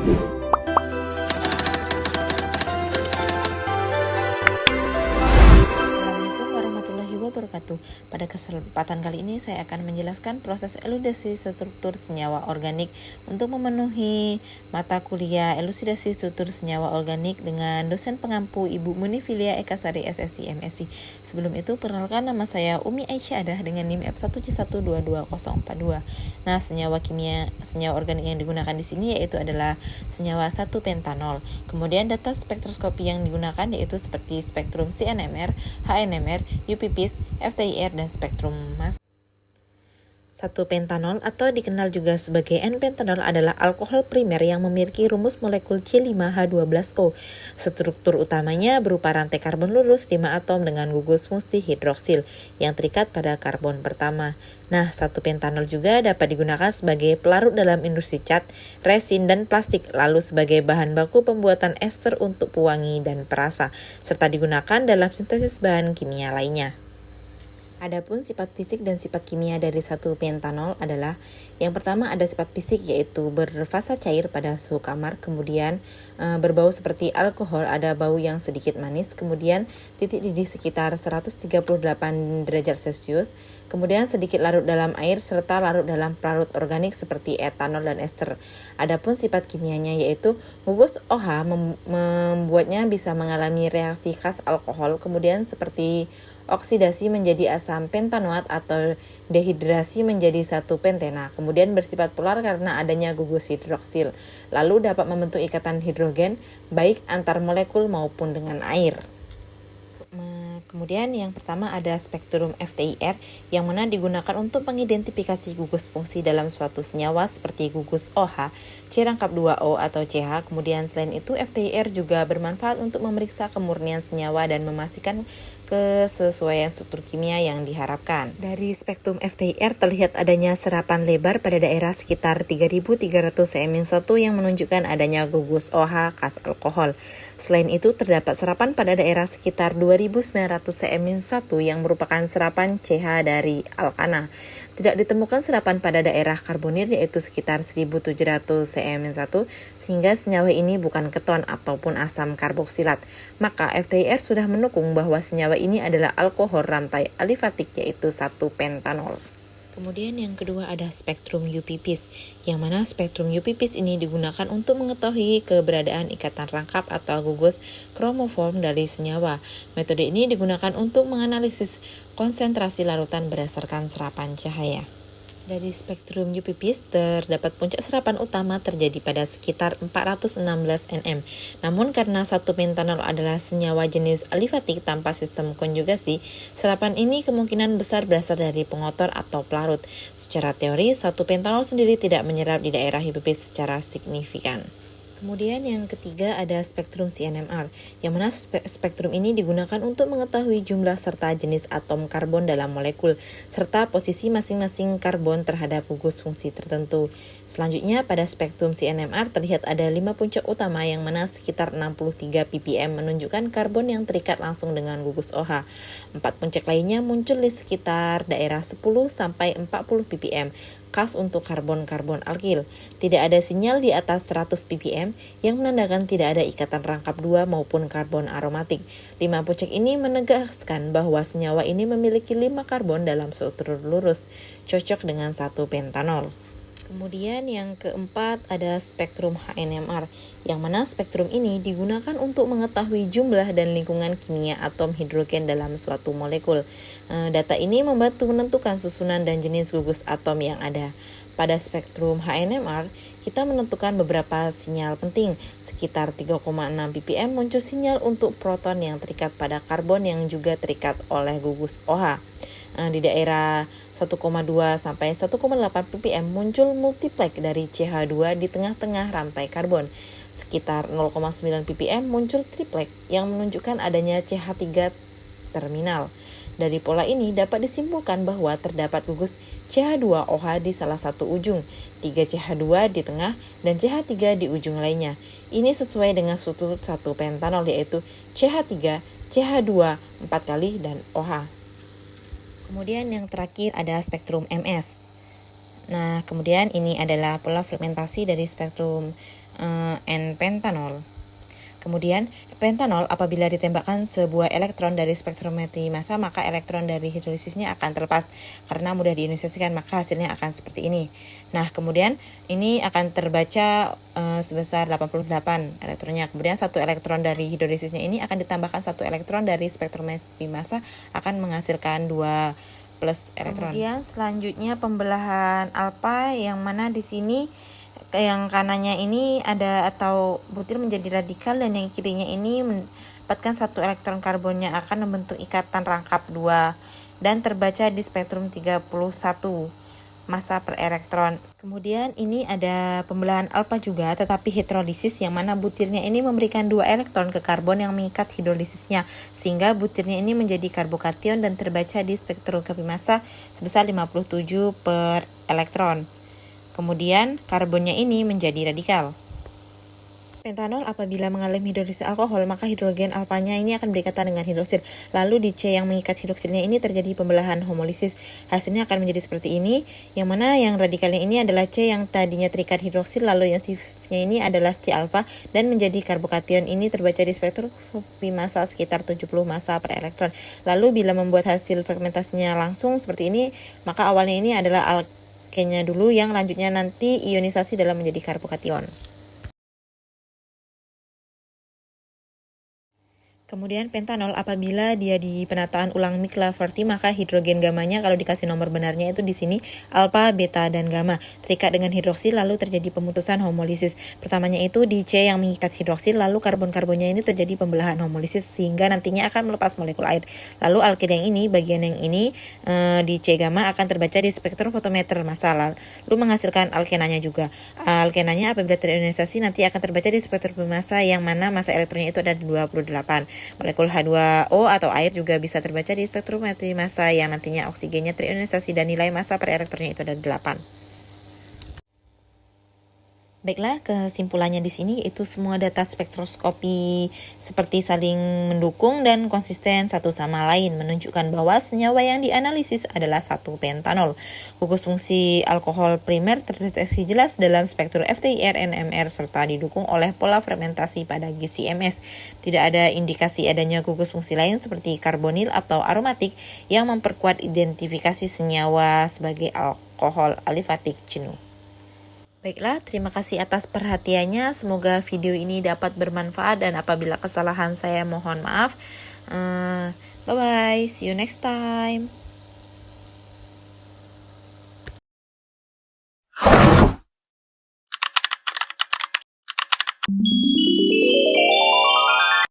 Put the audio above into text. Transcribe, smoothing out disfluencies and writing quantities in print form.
Assalamualaikum warahmatullahi wabarakatuh. Pada kesempatan kali ini saya akan menjelaskan proses eludasi struktur senyawa organik untuk memenuhi mata kuliah elusidasi struktur senyawa organik dengan dosen pengampu Ibu Munifilia Ekasari SSI MSI. Sebelum itu perkenalkan, nama saya Umi Aisyah dengan NIM F1C1222042. Nah, senyawa organik yang digunakan di sini yaitu adalah senyawa 1-pentanol. Kemudian data spektroskopi yang digunakan yaitu seperti spektrum CNMR, HNMR, UPPs, FTIR, dan spektrum mass. 1-pentanol atau dikenal juga sebagai N-pentanol adalah alkohol primer yang memiliki rumus molekul C5H12O. Struktur utamanya berupa rantai karbon lurus 5 atom dengan gugus multihidroksil yang terikat pada karbon pertama. Nah, 1-pentanol juga dapat digunakan sebagai pelarut dalam industri cat, resin, dan plastik, lalu sebagai bahan baku pembuatan ester untuk pewangi dan perasa, serta digunakan dalam sintesis bahan kimia lainnya. Adapun sifat fisik dan sifat kimia dari 1-pentanol adalah yang pertama ada sifat fisik yaitu berfasa cair pada suhu kamar, kemudian berbau seperti alkohol, ada bau yang sedikit manis, kemudian titik didih sekitar 138 derajat Celcius, kemudian sedikit larut dalam air serta larut dalam pelarut organik seperti etanol dan ester. Adapun sifat kimianya yaitu gugus OH membuatnya bisa mengalami reaksi khas alkohol, kemudian seperti oksidasi menjadi asam pentanoat atau dehidrasi menjadi 1-pentena. Kemudian bersifat polar karena adanya gugus hidroksil. Lalu dapat membentuk ikatan hidrogen baik antar molekul maupun dengan air. Kemudian yang pertama ada spektrum FTIR yang mana digunakan untuk mengidentifikasi gugus fungsi dalam suatu senyawa seperti gugus OH, C-2O atau CH. Kemudian selain itu FTIR juga bermanfaat untuk memeriksa kemurnian senyawa dan memastikan kesesuaian struktur kimia yang diharapkan. Dari spektrum FTIR terlihat adanya serapan lebar pada daerah sekitar 3.300 cm1 yang menunjukkan adanya gugus OH khas alkohol. Selain itu terdapat serapan pada daerah sekitar 2.900 cm1 yang merupakan serapan CH dari alkana. Tidak ditemukan serapan pada daerah karbonil yaitu sekitar 1.700 cm1 sehingga senyawa ini bukan keton ataupun asam karboksilat. Maka FTIR sudah mendukung bahwa senyawa ini adalah alkohol rantai alifatik yaitu 1-pentanol. Kemudian yang kedua ada spektrum UPPs, yang mana spektrum UPPs ini digunakan untuk mengetahui keberadaan ikatan rangkap atau gugus kromoform dari senyawa. Metode ini digunakan untuk menganalisis konsentrasi larutan berdasarkan serapan cahaya. Dari spektrum UPPs terdapat puncak serapan utama terjadi pada sekitar 416 nm. Namun karena 1-pentanol adalah senyawa jenis alifatik tanpa sistem konjugasi, serapan ini kemungkinan besar berasal dari pengotor atau pelarut. Secara teori, 1-pentanol sendiri tidak menyerap di daerah UPPs secara signifikan. Kemudian yang ketiga ada spektrum CNMR, yang mana spektrum ini digunakan untuk mengetahui jumlah serta jenis atom karbon dalam molekul, serta posisi masing-masing karbon terhadap gugus fungsi tertentu. Selanjutnya pada spektrum CNMR terlihat ada 5 puncak utama yang mana sekitar 63 ppm menunjukkan karbon yang terikat langsung dengan gugus OH. 4 puncak lainnya muncul di sekitar daerah 10-40 ppm. Khas untuk karbon-karbon alkil. Tidak ada sinyal di atas 100 ppm yang menandakan tidak ada ikatan rangkap 2 maupun karbon aromatik. 5 puncak ini menegaskan bahwa senyawa ini memiliki 5 karbon dalam struktur lurus, cocok dengan 1-pentanol. Kemudian yang keempat ada spektrum HNMR, yang mana spektrum ini digunakan untuk mengetahui jumlah dan lingkungan kimia atom hidrogen dalam suatu molekul. Data ini membantu menentukan susunan dan jenis gugus atom yang ada. Pada spektrum HNMR, kita menentukan beberapa sinyal penting. Sekitar 3,6 ppm muncul sinyal untuk proton yang terikat pada karbon yang juga terikat oleh gugus OH. Di daerah 1,2 sampai 1,8 ppm muncul multiplex dari CH2 di tengah-tengah rantai karbon. Sekitar 0,9 ppm muncul triplex yang menunjukkan adanya CH3 terminal. Dari pola ini dapat disimpulkan bahwa terdapat gugus CH2OH di salah satu ujung, 3 CH2 di tengah, dan CH3 di ujung lainnya. Ini sesuai dengan struktur 1-pentanol yaitu CH3, CH2 4 kali, dan OH. Kemudian yang terakhir ada spektrum MS. Nah, kemudian ini adalah pola fragmentasi dari spektrum N-pentanol. Kemudian, pentanol apabila ditembakkan sebuah elektron dari spektrometri massa, maka elektron dari hidrolisisnya akan terlepas. Karena mudah diionisasikan, maka hasilnya akan seperti ini. Nah, kemudian ini akan terbaca sebesar 88 elektronnya. Kemudian satu elektron dari hidrolisisnya ini akan ditambahkan satu elektron dari spektrometri massa, akan menghasilkan 2 plus elektron. Kemudian selanjutnya pembelahan alfa, yang mana di sini yang kanannya ini ada atau butir menjadi radikal, dan yang kirinya ini mendapatkan satu elektron karbonnya akan membentuk ikatan rangkap 2 dan terbaca di spektrum 31 massa per elektron. Kemudian ini ada pembelahan alfa juga, tetapi hidrolisis, yang mana butirnya ini memberikan 2 elektron ke karbon yang mengikat hidrolisisnya, sehingga butirnya ini menjadi karbokation dan terbaca di spektroskopi massa sebesar 57 per elektron. Kemudian karbonnya ini menjadi radikal. Pentanol apabila mengalami hidrolisis alkohol, maka hidrogen alfanya ini akan berikatan dengan hidroksil. Lalu di C yang mengikat hidroksilnya ini terjadi pembelahan homolisis. Hasilnya akan menjadi seperti ini, yang mana yang radikalnya ini adalah C yang tadinya terikat hidroksil, lalu yang sifnya ini adalah C alfa dan menjadi karbokation. Ini terbaca di spektroskopi massa sekitar 70 massa per elektron. Lalu bila membuat hasil fermentasinya langsung seperti ini, maka awalnya ini adalah alkennya dulu, yang lanjutnya nanti ionisasi dalam menjadi karbokation. Kemudian pentanol apabila dia di penataan ulang Michel-Lafferty, maka hidrogen gamanya kalau dikasih nomor benarnya itu di sini alfa, beta, dan gamma terikat dengan hidroksil, lalu terjadi pemutusan homolisis. Pertamanya itu di C yang mengikat hidroksil, lalu karbon-karbonnya ini terjadi pembelahan homolisis sehingga nantinya akan melepas molekul air. Lalu alkil yang ini, bagian yang ini di C gamma akan terbaca di spektrofotometer massa, lalu menghasilkan alkenanya juga. Alkenanya apabila terionisasi nanti akan terbaca di spektroskopi massa, yang mana massa elektronnya itu ada 28. Molekul H2O atau air juga bisa terbaca di spektrometri massa, yang nantinya oksigennya terionisasi dan nilai massa per elektronnya itu ada 8. Baiklah, kesimpulannya di sini itu semua data spektroskopi seperti saling mendukung dan konsisten satu sama lain, menunjukkan bahwa senyawa yang dianalisis adalah 1 pentanol. Gugus fungsi alkohol primer terdeteksi jelas dalam spektrum FTIR, NMR, serta didukung oleh pola fermentasi pada GCMS. Tidak ada indikasi adanya gugus fungsi lain seperti karbonil atau aromatik yang memperkuat identifikasi senyawa sebagai alkohol alifatik jenuh. Baiklah, terima kasih atas perhatiannya. Semoga video ini dapat bermanfaat, dan apabila kesalahan saya mohon maaf. Bye-bye, see you next time.